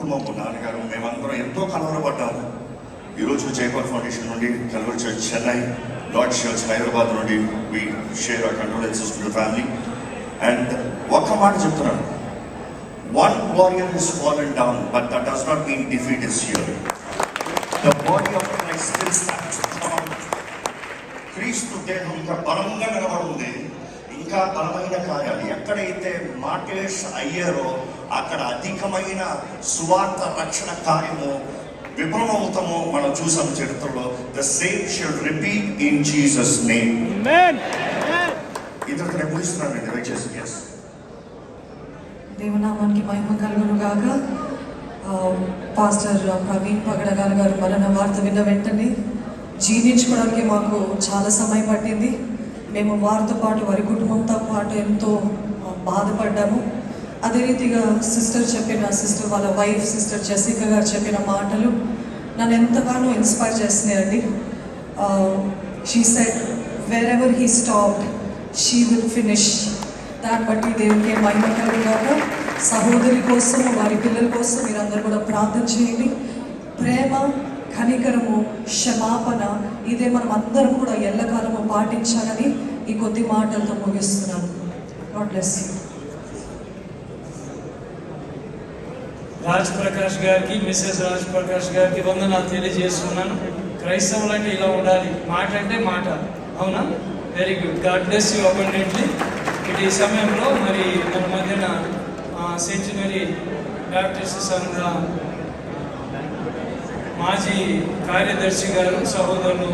కుటుంబము, నాన్నగారు, మేమందరం ఎంతో కలవరపడ్డాము. ఈరోజు జైపాల్ ఫౌండేషన్ నుండి, Calvary church Chennai, Lord church Hyderabad నుండి we share our condolences to the family. And ఒక్క మాట చెప్తున్నాను, one warrior has fallen down, but that does not mean defeat is here. The body of Christ still stands strong. క్రీస్తు దేహం ఇంకా బలంగా నిలబడుంది. ఇంకా బలమైన కార్యాలు ఎక్కడైతే మాటేష్ అయ్యారో అక్కడ అధికమైన సువార్త రక్షణ కార్యము విఫలమవుతామో మనం చూసాం చరిత్రలో. The same should repeat in Jesus name. ఇద్దరు నేను ముగిస్తున్నాను దయచేసి. ఎస్, దేవనామానికి మహిమ కలుగును గాక. పాస్టర్ ప్రవీణ్ పగడగారు గారు మరణ వార్త విన్న వెంటనే జీర్ణించుకోవడానికి మాకు చాలా సమయం పట్టింది. మేము వారితో పాటు వారి కుటుంబంతో పాటు ఎంతో బాధపడ్డాము. అదే రీతిగా సిస్టర్ వాళ్ళ వైఫ్ సిస్టర్ జెసికా గారు చెప్పిన మాటలు నన్ను ఎంతగానో ఇన్స్పైర్ చేస్తున్నాయండి. She said wherever he stopped she will finish. దాన్ని బట్టి దేవునికి మహిమ కలుగుగాక. సహోదరి కోసం, వారి పిల్లల కోసం మీరందరూ కూడా ప్రార్థన చేయండి. ప్రేమ, కనికరము, క్షమాపణ ఇదే మనం అందరం కూడా ఎల్లకాలము పాటించాలని ఈ కొద్ది మాటలతో ముగిస్తున్నాను. God bless you. Raj Prakash గారికి, మిస్సెస్ రాజ్ ప్రకాష్ గారికి వందనాలు తెలియజేస్తున్నాను. క్రైస్తవులు అంటే ఇలా ఉండాలి, మాట అంటే మాట. అవునా? Very good. God bless you abundantly. ఈ సమయంలో మరి మన మధ్యన సెంచునరీ బ్యాప్టిస్ట్ సంఘ మాజీ కార్యదర్శి గారు సహోదరులు